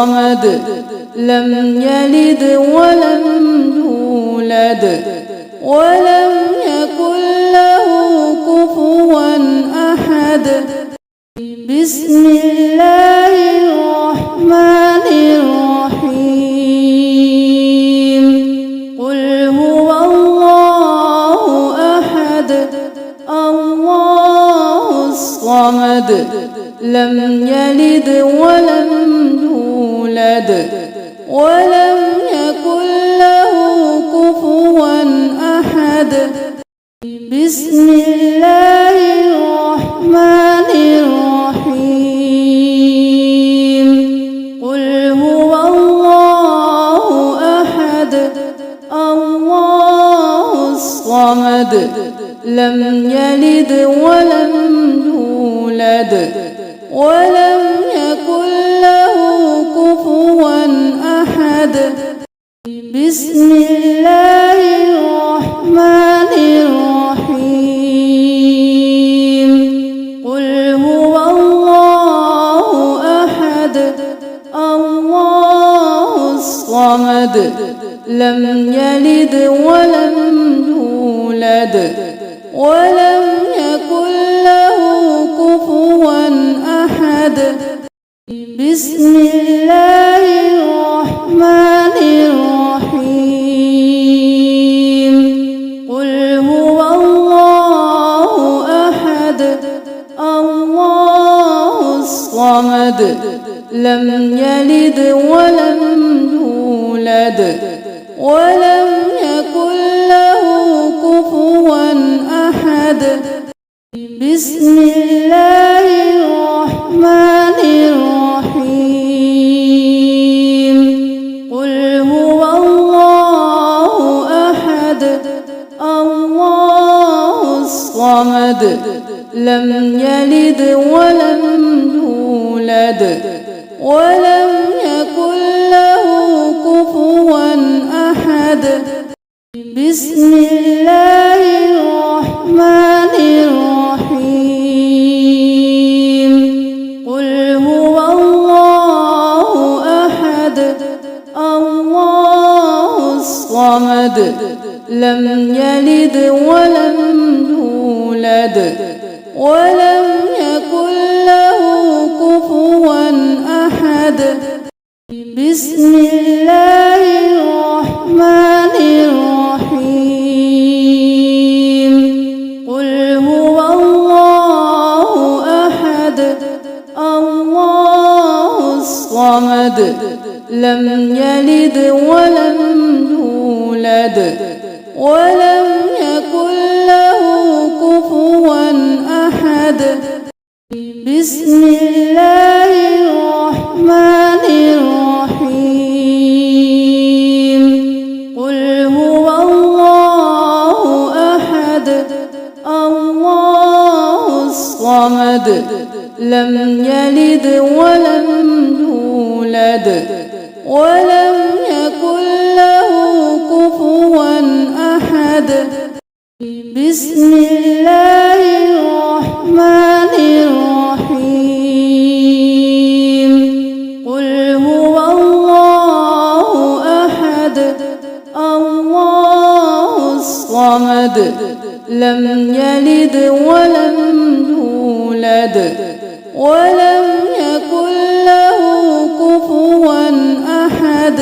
الصمد لم يلد ولم يولد ولم يكن له كفوا أحد. بسم الله الرحمن الرحيم. قل هو الله أحد الله الصمد لم يلد ولم يولد ولم يكن له كفوا أحد. بسم الله الرحمن الرحيم. قل هو الله أحد الله الصمد لم يلد ولم يولد ولم يكن له كفوا أحد. بسم الله الرحمن الرحيم. قل هو الله أحد الله الصمد لم يلد ولم يولد ولم يكن له كفوا أحد. بسم الله الرحمن الرحيم. قل هو الله أحد الله الصمد لم يلد ولم يولد ولم يكن له كفوا أحد. بسم الله الرحمن الرحيم. قل هو الله أحد الله الصمد لم يلد ولم يولد ولم يكن له كفوا أحد. بسم الله الرحمن الرحيم. قل هو الله أحد الله الصمد لم يلد ولم يولد ولم يكن له كفوا أحد. بسم الله الرحمن الرحيم. قل هو الله أحد الله الصمد لم يلد ولم يولد ولم يكن له كفوا أحد. بسم الله الرحمن الرحيم. قل هو الله أحد الله الصمد لم يلد ولم يولد ولم يكن له كفوا أحد. بسم الله الرحمن الرحيم. قل هو الله أحد الله الصمد لم يلد ولم يولد ولم يكن له كفوا أحد.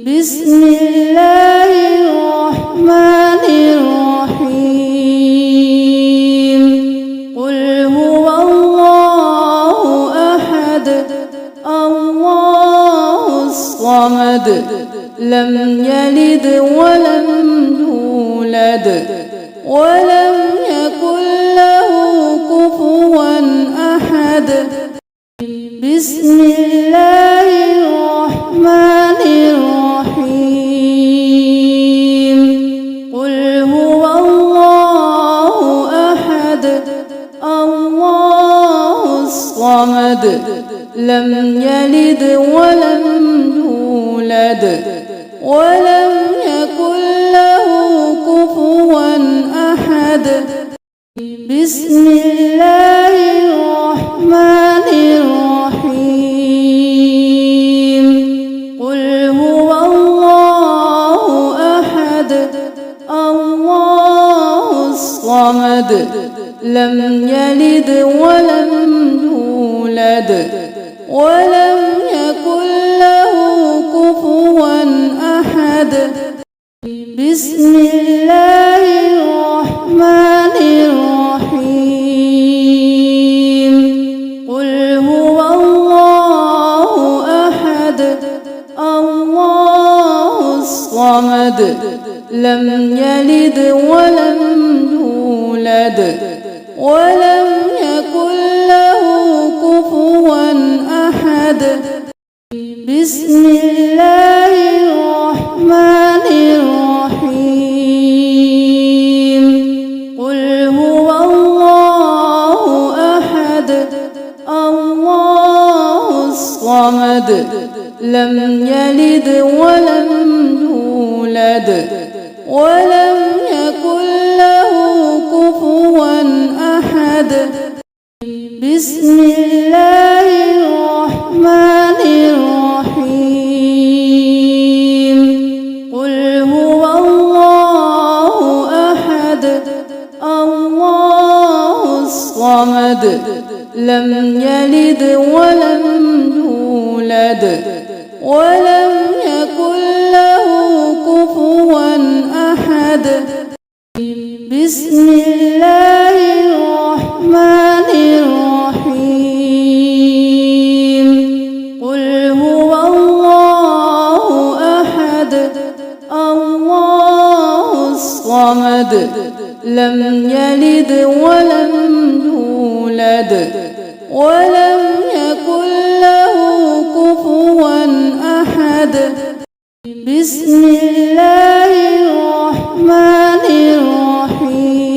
بسم الله الرحمن الرحيم. قل هو الله أحد الله الصمد لم يلد ولم يولد ولم يكن له كفوا أحد. بسم الله الرحمن الرحيم. قل هو الله أحد الله الصمد لم يلد ولم يولد ولم يكن له كفوا أحد. بسم الله الرحمن الرحيم. الصمد لم يلد ولم يولد ولم يكن له كفوا أحد. بسم الله الرحمن الرحيم. قل هو الله أحد الله الصمد لم يلد ولم يولد ولم يكن له كفوا أحد. بسم الله الرحمن الرحيم. قل هو الله أحد الله الصمد لم يلد ولم يولد ولم يكن له كفوا أحد. بسم الله الرحمن الرحيم. قل هو الله أحد الله الصمد لم يلد ولم يولد ولم يكن له كفوا أحد. بسم الله الرحمن الرحيم. قل هو الله أحد الله الصمد لم يلد ولم يولد ولم يكن له كفوا أحد. بسم الله الرحمن الرحيم.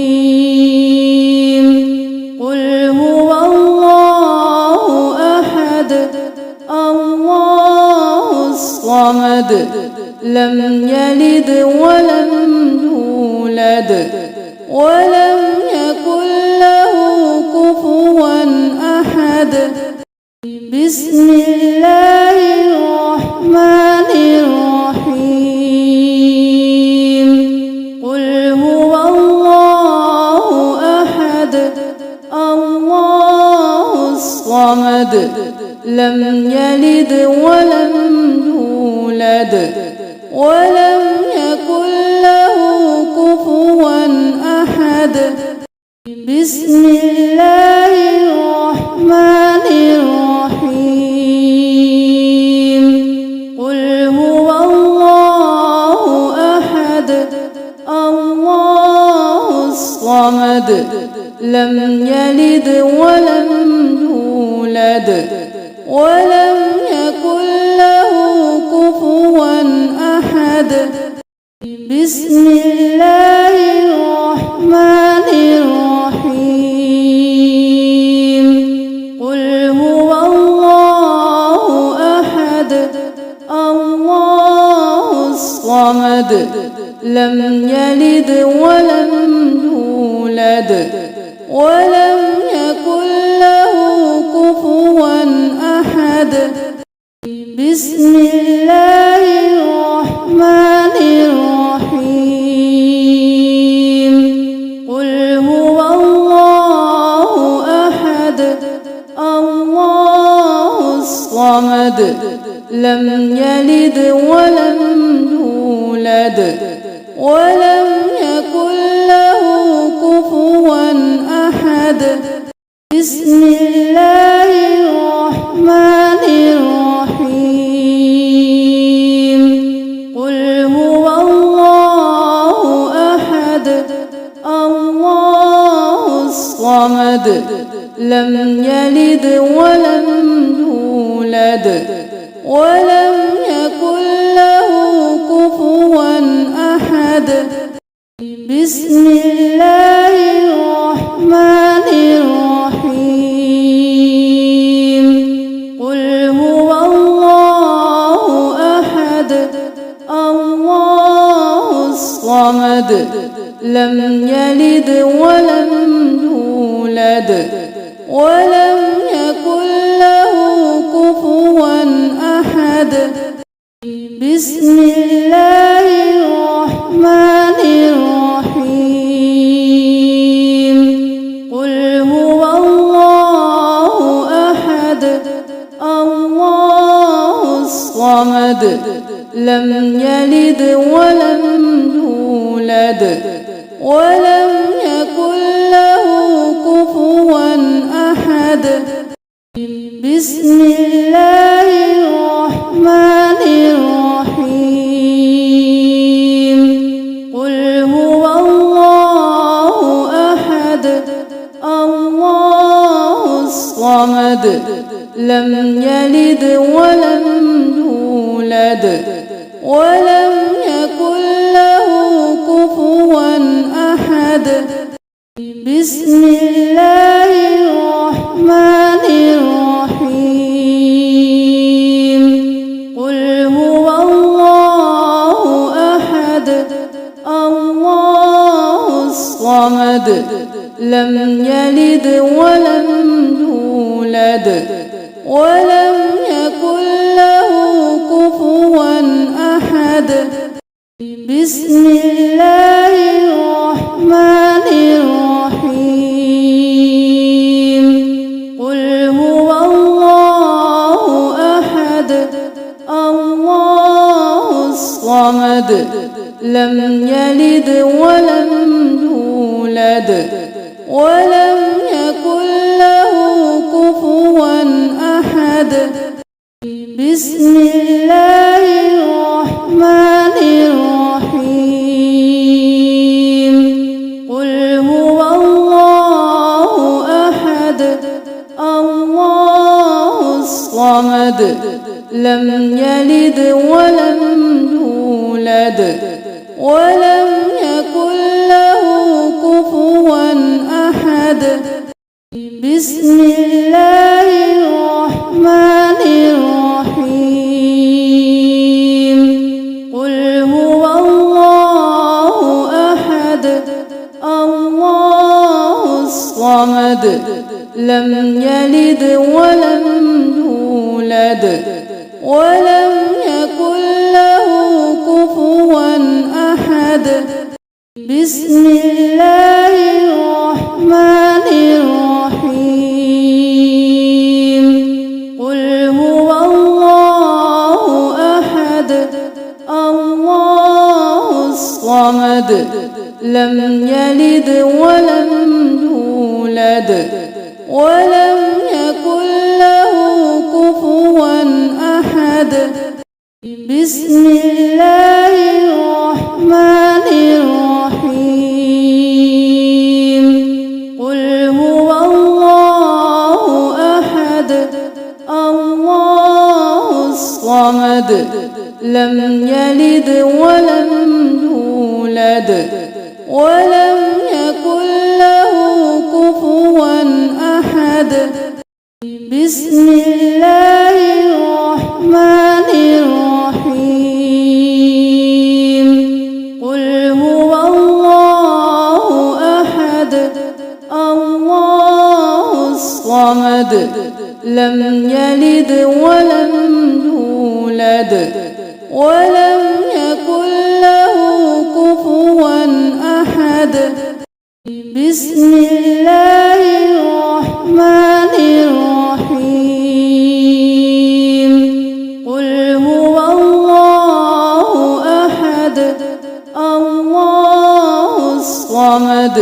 قل هو الله أحد الله الصمد لم يلد ولم يولد ولم يكن له كفوا أحد. بسم الله الرحمن الرحيم. قل هو الله أحد الله الصمد لم يلد ولم يولد ولم يكن له كفوا أحد. بسم الله الرحمن الرحيم. قل هو الله أحد الله الصمد لم يلد ولم يولد ولم يكن له كفوا أحد. بسم الله الرحمن الرحيم. قل هو الله أحد الله الصمد لم يلد ولم يولد ولم يكن له كفوا أحد. بسم الله الرحمن الرحيم. قل هو الله أحد الله الصمد لم يلد ولم يولد ولم يكن له كفوا أحد. بسم الله الرحمن الرحيم. قل هو الله أحد الله الصمد لم يلد ولم يولد ولم يكن له كفوا أحد. بسم الله الرحمن الرحيم. قل هو الله أحد الله الصمد لم يلد ولم يولد ولم يكن له كفوا أحد. بسم الله الرحمن الرحيم. لم يلد ولم يولد ولم يكن له كفوا أحد. بسم الله الرحمن الرحيم. قل هو الله أحد الله الصمد لم يلد ولم يولد ولم يكن له كفوا أحد. بسم الله الرحمن الرحيم. قل هو الله أحد الله الصمد لم يلد ولم يولد ولم يكن له كفوا أحد. بسم الله الرحمن الرحيم. قل هو الله أحد الله الصمد لم يلد ولم يولد ولم يكن له كفوا أحد. بسم الله الرحمن الرحيم. قل هو الله أحد الله الصمد لم يلد ولم يولد ولم يكن له كفوا أحد. بسم الله الرحمن الرحيم. قل هو الله أحد الله الصمد لم يلد ولم يولد ولم يكن له كفوا أحد. بسم الله الرحمن الرحيم. قل هو الله أحد الله الصمد لم يلد ولم يولد ولم يكن له كفوا أحد. بسم الله الرحمن الرحيم. قل هو الله أحد الله الصمد لم يلد ولم يولد ولم يكن له كفوا أحد. بسم الله الرحمن الرحيم. قل هو الله أحد الله الصمد لم يلد ولم يولد ولم يكن له كفوا أحد. بسم الله الرحمن الرحيم. قل هو الله أحد الله الصمد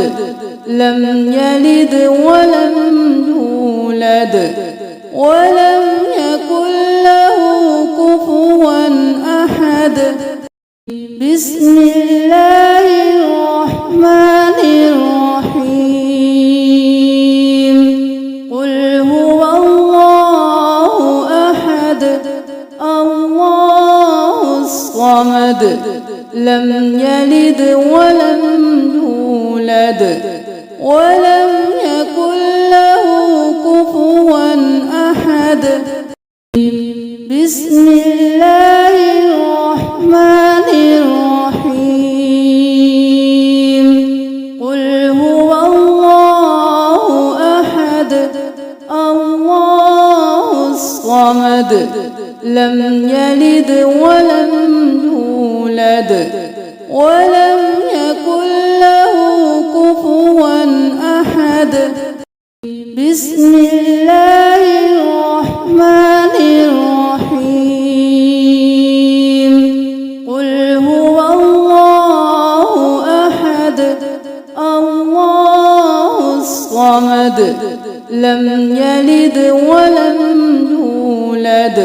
لم يلد ولم يولد ولم يكن له كفوا أحد. بسم الله الرحمن الرحيم. قل هو الله أحد الله الصمد لم يلد ولم يولد ولم يكن له كفوا أحد. بسم الله الرحمن الرحيم. قل هو الله أحد الله الصمد لم يلد ولم يولد ولم يكن له كفوا أحد. بسم الله الرحمن الرحيم. الصمد لم يلد ولم يولد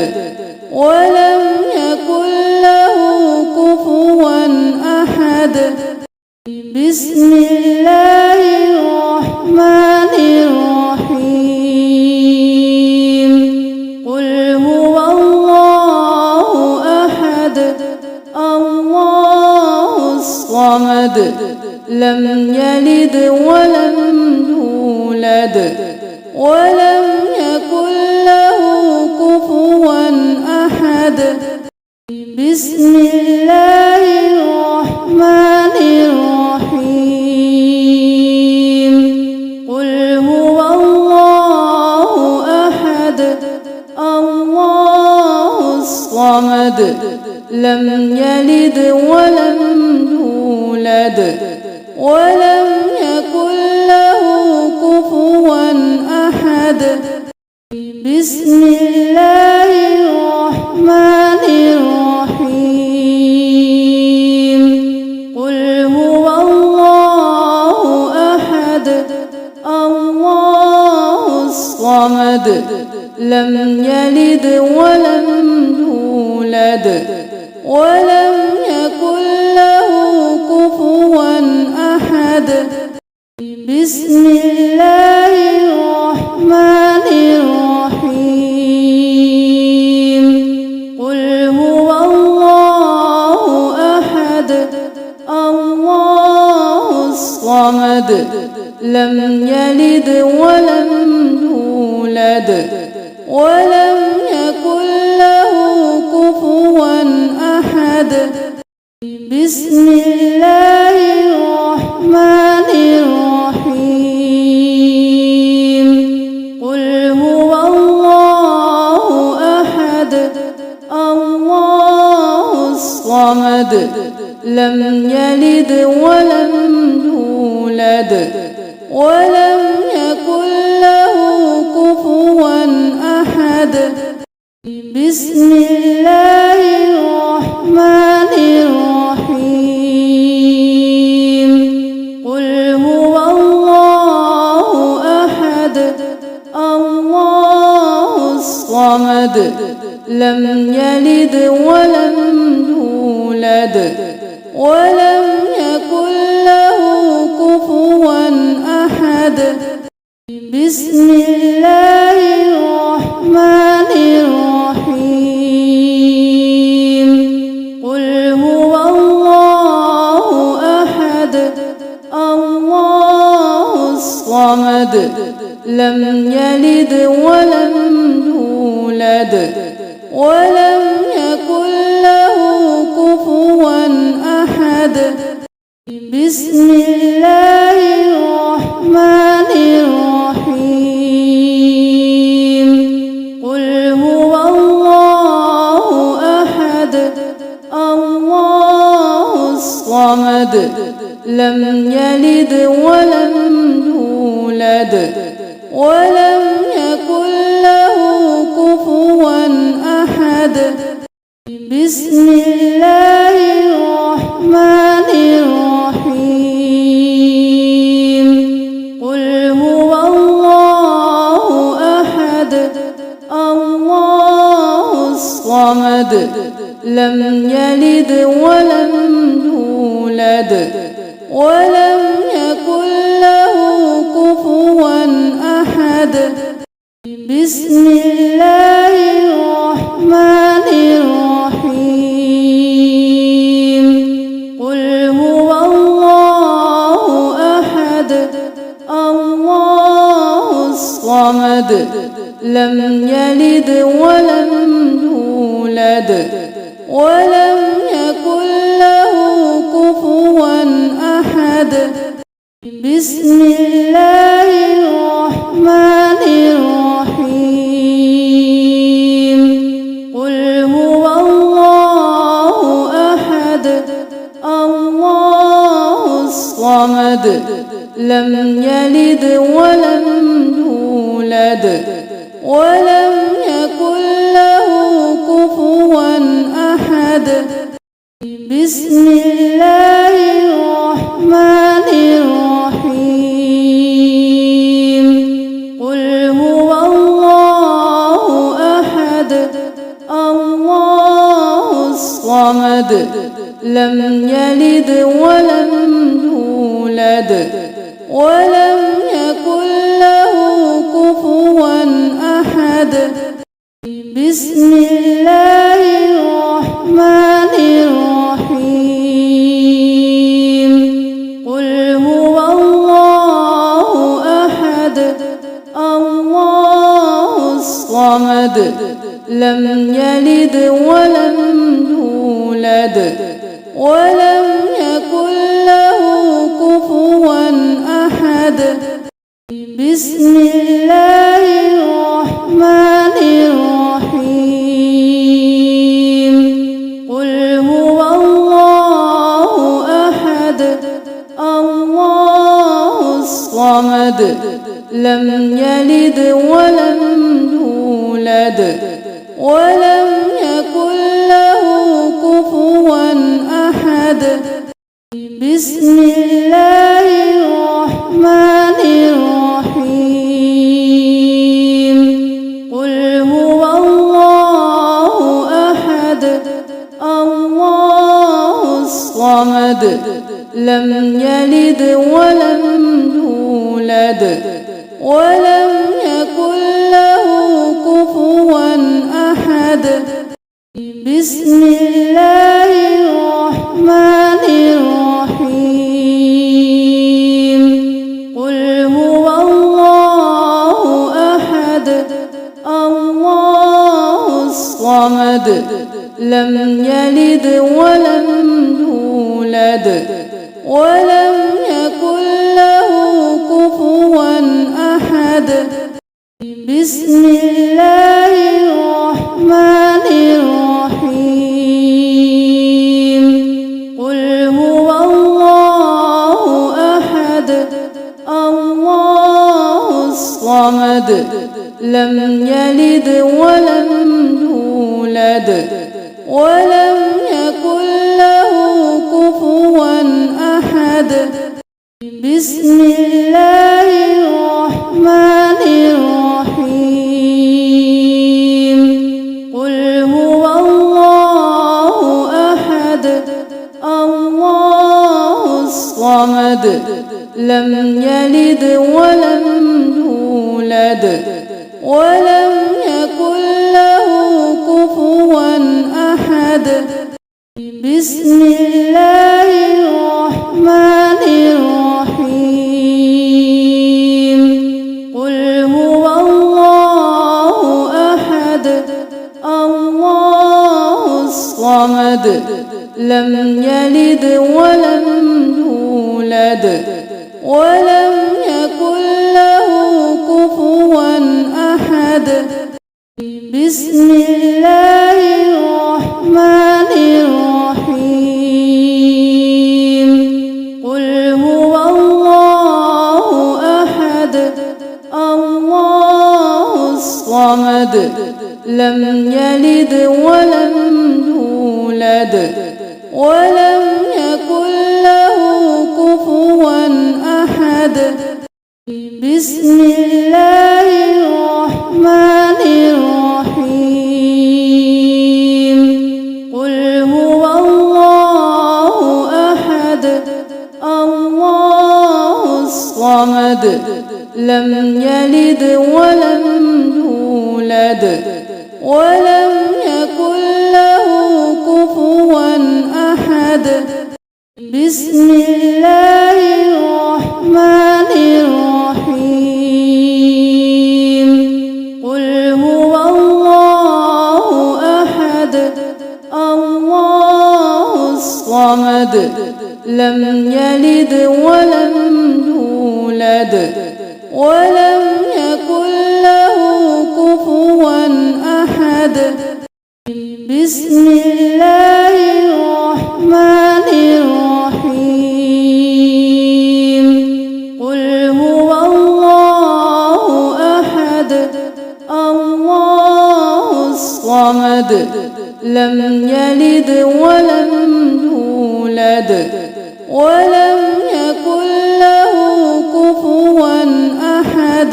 ولم يكن له كفوا أحد بسم الله الرحمن الرحيم قل هو الله أحد الله الصمد لم يلد ولم يولد ولم يكن له كفوا أحد بسم الله الرحمن الرحيم قل هو الله أحد الله الصمد لم يلد ولم يولد ولم يكن له كفوا أحد بسم الله الرحمن الرحيم قل هو الله أحد الله الصمد لم يلد ولم يولد ولم يكن له كفوا أحد بسم الله الرحمن الرحيم قل هو الله أحد الله الصمد لم يلد ولم يولد ولم يكن له كفوا أحد بسم الله الرحمن الرحيم قل هو الله أحد الله الصمد لم يلد ولم يولد ولم يكن له كفوا أحد بسم الله الرحمن الرحيم قل هو الله أحد الله الصمد لم يلد ولم يولد ولم يكن له كفوا أحد بسم الله الرحمن الرحيم قل هو الله أحد الله الصمد لم يلد ولم يولد ولم يكن له كفوا أحد بسم الله الرحمن الرحيم قل هو الله أحد الله الصمد لم يلد ولم يولد ولم يكن له كفوا أحد بسم الله الرحمن الرحيم قل هو الله أحد الله الصمد لم يلد ولم يولد ولم يكن له كفوا أحد بسم الله الرحمن الرحيم قل هو الله أحد الله الصمد لم يلد ولم يولد ولم يكن له كفوا أحد بسم الله الرحمن الرحيم قل هو الله أحد الله الصمد لم يلد ولم يولد ولم يكن له كفوا أحد بسم الله الرحمن الرحيم الصمد لم يلد ولم يولد ولم يكن له كفوا أحد. بسم الله الرحمن الرحيم. قل هو الله أحد الله الصمد لم يلد ولم يولد ولم يكن له كفوا أحد. بسم الله الرحمن الرحيم. قل هو الله أحد الله الصمد لم يلد ولم يولد ولم يكن له كفوا أحد. بسم الله الرحمن الرحيم. قل هو الله أحد الله الصمد لم يلد ولم يولد ولم يكن له كفوا أحد. بسم الله الرحمن الرحيم. قل هو الله أحد الله الصمد لم يلد ولم يولد ولم يكن له كفوا أحد. بسم الله الرحمن الرحيم. قل هو الله أحد الله الصمد لم يلد ولم يولد ولم يكن له كفوا أحد. بسم الله الرحمن الرحيم. قل هو الله أحد الله الصمد لم يلد ولم يولد ولم يكن له كفوا أحد. بسم الله الرحمن الرحيم. قل هو الله أحد الله الصمد لم يلد ولم يولد ولم يكن له كفوا أحد. بسم الله الرحمن الرحيم. قل هو الله أحد الله الصمد لم يلد ولم يولد ولم يكن له كفوا أحد. بسم الله الرحمن الرحيم. قل هو الله أحد الله الصمد لم يلد ولم يولد ولم يكن له كفوا أحد. بسم الله الرحمن الرحيم. قل هو الله أحد الله الصمد لم يلد ولم يولد ولم يكن له كفوا أحد. بسم الله الرحمن الرحيم. قل هو الله أحد الله الصمد لم يلد ولم يولد ولم يكن له كفوا أحد.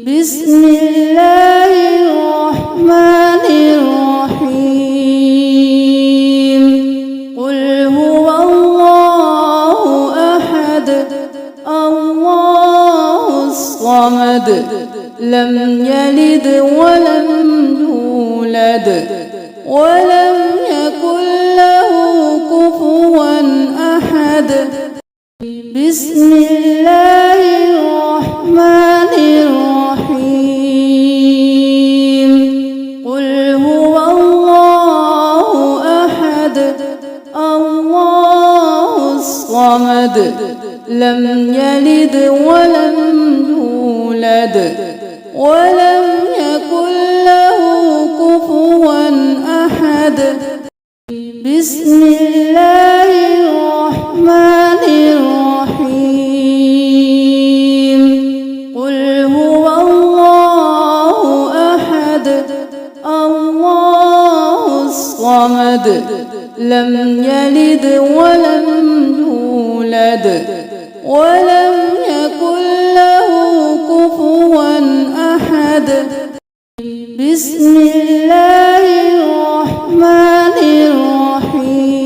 بسم الله الرحمن الرحيم. الصمد لم يلد ولم يولد ولم يكن له كفوا أحد. بسم الله الرحمن الرحيم. قل هو الله أحد الله الصمد لم يلد ولم يولد ولم يكن له كفوا أحد. بسم الله الرحمن الرحيم. قل هو الله أحد الله الصمد لم يلد ولم يولد ولم يكن له كفوا أحد. بسم الله الرحمن الرحيم.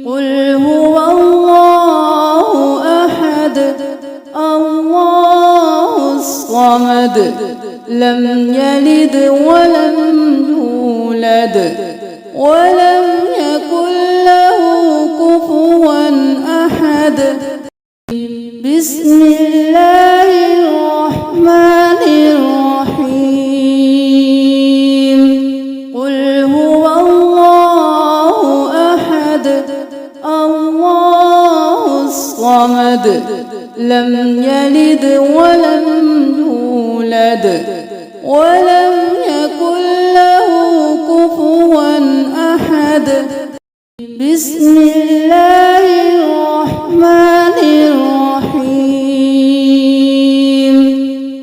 قل هو الله أحد الله الصمد لم يلد ولم يولد ولم يكن له كفوا أحد. بسم الله الرحمن الرحيم. قل هو الله أحد الله الصمد لم يلد ولم يولد ولم يكن له كفوا أحد. بسم الله الرحمن الرحيم.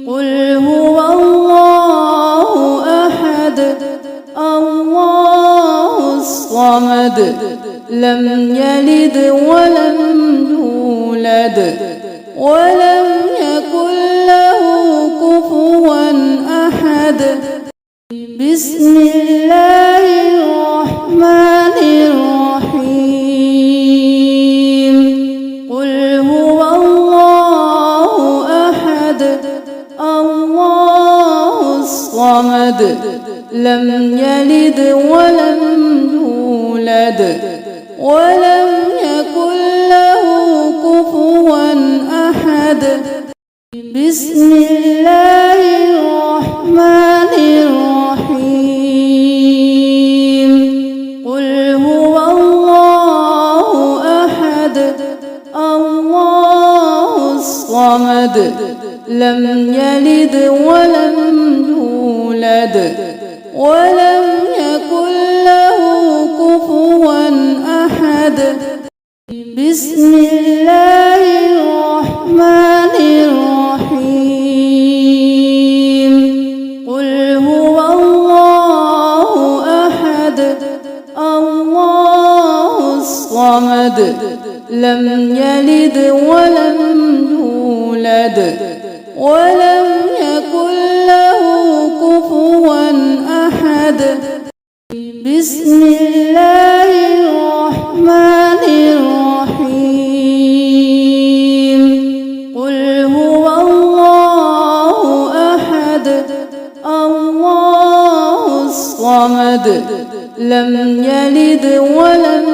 قل هو الله أحد الله الصمد لم يلد ولم يولد ولم يكن له كفوا أحد. بسم الله الرحمن الرحيم. قل هو الله أحد الله الصمد لم يلد ولم يولد ولم يكن له كفوا أحد. بسم الله الرحمن الرحيم. قل هو الله أحد الله الصمد لم يلد ولم يولد ولم يكن له كفوا أحد. بسم الله الرحمن الرحيم. قل هو الله أحد الله الصمد لم يلد ولم يولد ولم يكن له كفوا أحد. بسم الله الرحمن الرحيم. قل هو الله أحد الله الصمد لم يلد ولم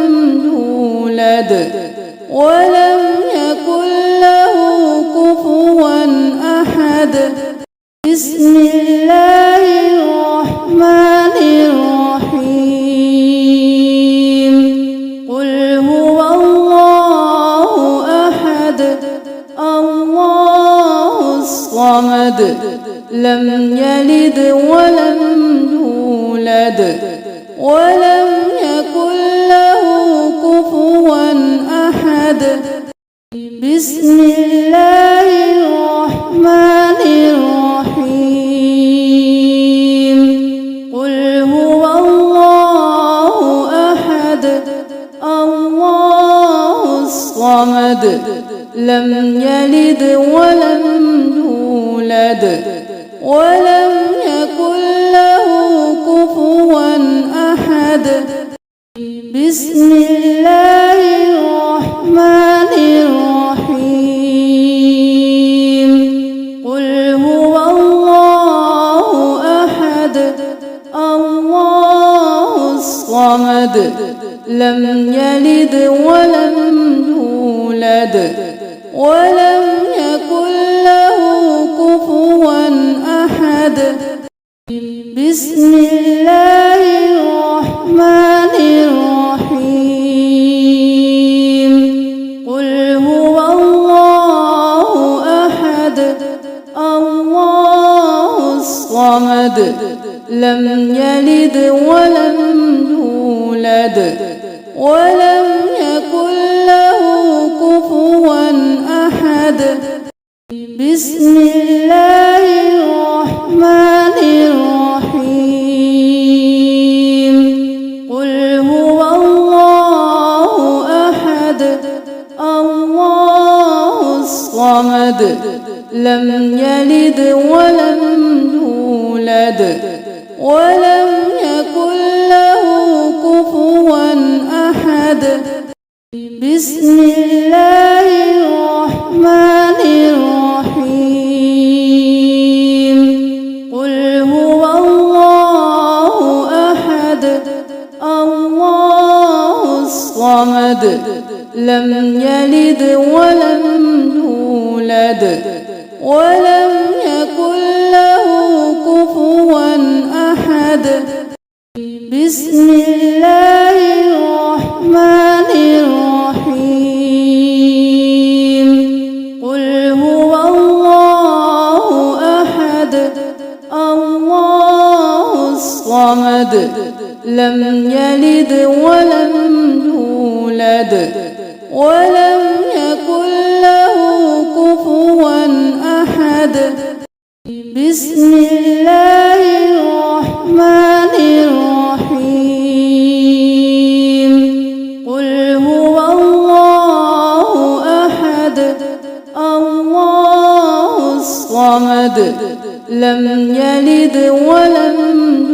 يولد ولم يكن له كفوا أحد. بسم الله الرحمن الرحيم. قل هو الله أحد الله الصمد لم يلد ولم يولد ولم يكن له كفوا أحد. بسم الله الرحمن الرحيم. قل هو الله أحد الله الصمد لم يلد ولم يولد ولم يكن له كفوا أحد. بسم الله الرحمن الرحيم. الصمد لم يلد ولم يولد ولم يكن له كفوا أحد. بسم الله الرحمن الرحيم. قل هو الله أحد الله الصمد لم يلد ولم يولد ولم يكن له كفوا أحد. بسم الله الرحمن الرحيم. قل هو الله أحد الله الصمد لم يلد ولم يولد ولم يكن له كفوا أحد. بسم الله الرحمن الرحيم. قل هو الله أحد الله الصمد لم يلد ولم يولد ولم يكن له كفوا أحد. بسم الله الرحمن الرحيم. قل هو الله أحد الله الصمد لم يلد ولم يولد ولم يكن له كفوا أحد. بسم الله الرحمن الرحيم. قل هو الله أحد الله الصمد لم يلد ولم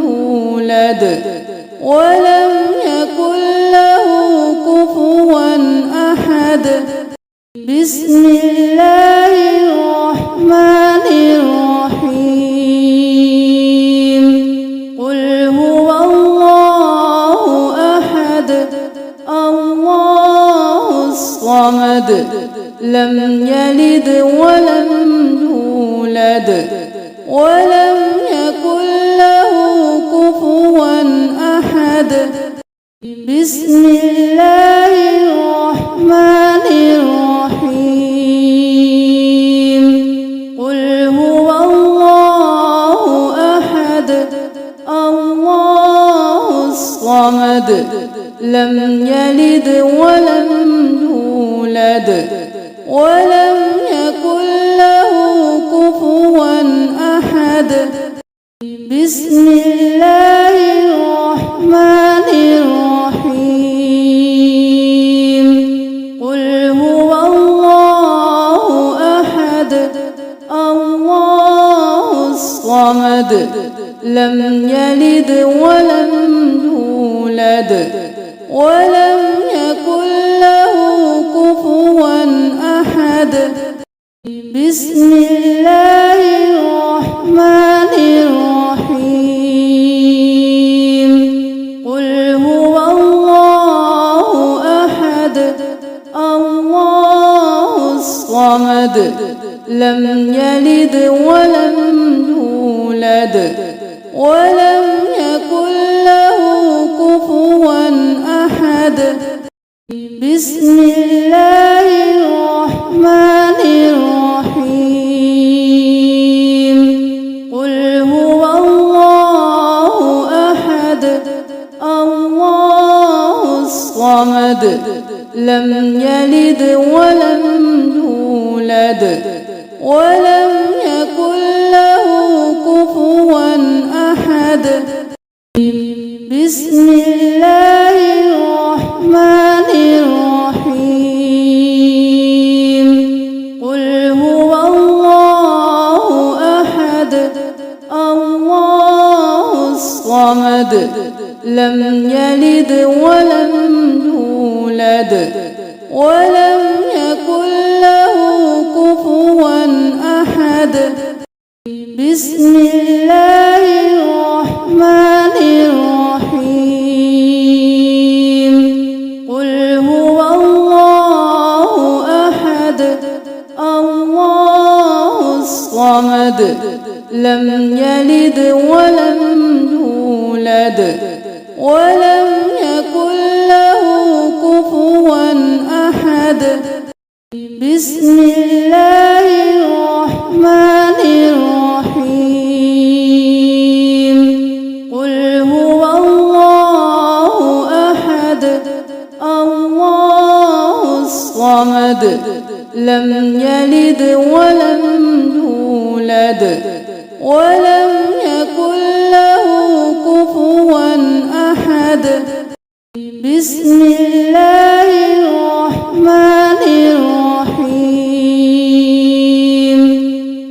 يولد ولم يكن له كفوا أحد. بسم الله الرحمن الرحيم. قل هو الله أحد الله الصمد لم يلد ولم يولد ولم يكن له كفوا أحد. بسم الله الرحمن الرحيم. قل هو الله أحد الله الصمد لم يلد ولم يولد ولم يكن له كفوا أحد. بسم الله الرحمن الرحيم. قل هو الله أحد الله الصمد لم يلد ولم يولد ولم يكن له كفوا أحد. بسم الله الرحمن الرحيم. قل هو الله أحد الله الصمد لم يلد ولم يولد ولم يكن له كفوا أحد. بسم الله الرحمن الرحيم. قل هو الله أحد الله الصمد لم يلد ولم يولد ولم يكن له كفوا أحد. بسم الله الرحمن الرحيم. قل هو الله أحد الله الصمد لم يلد ولم يولد ولم يكن له كفوا أحد. بسم الله الرحمن الرحيم. الله الصمد لم يلد ولم يولد ولم يكن له كفوا أحد. بسم الله الرحمن الرحيم. قل هو الله أحد الله الصمد لم يلد ولم يولد ولم يكن له كفوا أحد. بسم الله الرحمن الرحيم.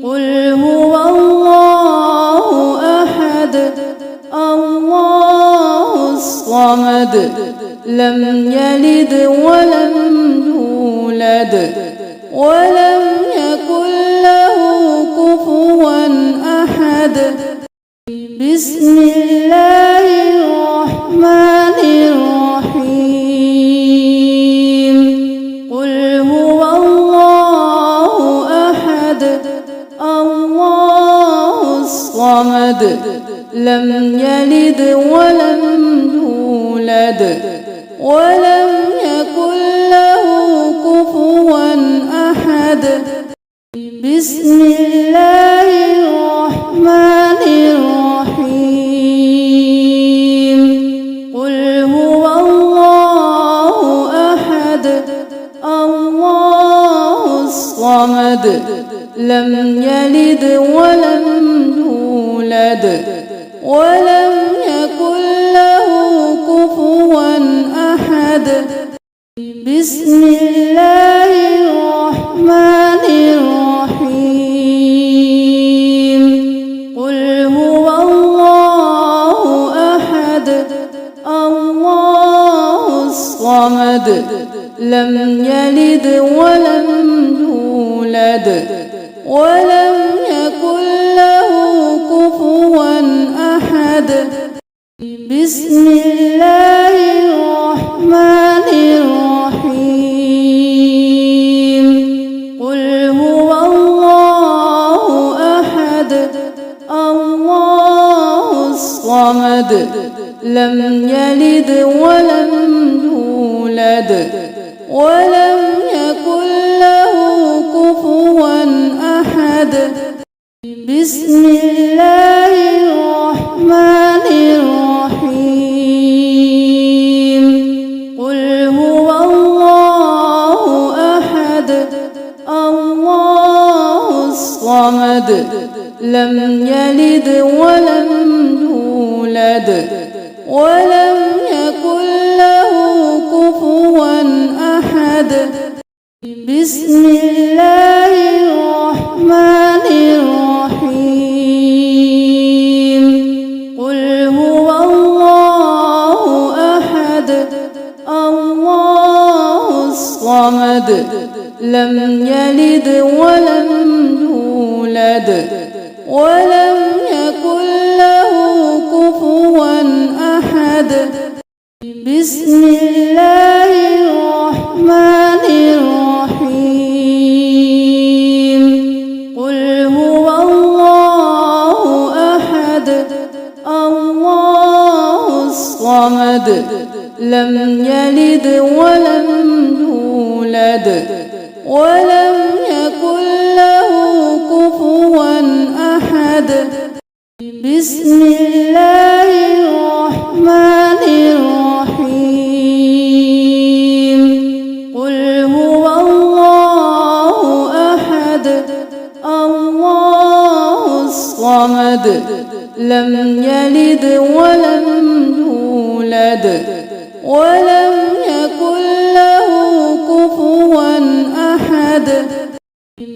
قل هو الله أحد الله الصمد لم يلد ولم يولد ولم يكن له كفوا أحد. بسم الله الرحمن الرحيم. قل هو الله أحد الله الصمد لم يلد ولم يولد ولم يكن له كفوا أحد. بسم الله الرحمن الرحيم. قل هو الله أحد الله الصمد لم يلد ولم يولد ولم يكن له كفوا أحد. بسم الله الرحمن الرحيم. قل هو الله أحد الله الصمد لم يلد ولم يولد ولم يكن له كفوا أحد. بسم الله الرحمن الرحيم. قل هو الله أحد الله الصمد لم يلد ولم يولد ولم يكن له كفوا أحد. بسم الله الرحمن الرحيم. قل هو الله أحد الله الصمد لم يلد ولم يولد ولم يكن له كفوا أحد. بسم الله الرحمن الرحيم. قل هو الله أحد الله الصمد لم يلد ولم يولد ولم يكن له كفوا أحد. بسم الله الرحمن الرحيم. قل هو الله أحد الله الصمد لم يلد ولم يولد ولم يكن له كفوا أحد. بسم الله الرحمن الرحيم. قل هو الله أحد الله الصمد لم يلد ولم يولد ولم يكن له كفوا أحد.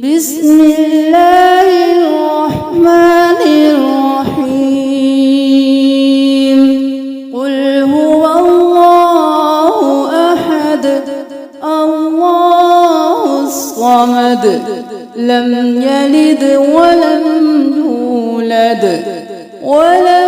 بسم الله الرحمن الرحيم. قل هو الله أحد الله الصمد لم يلد ولم يولد ولم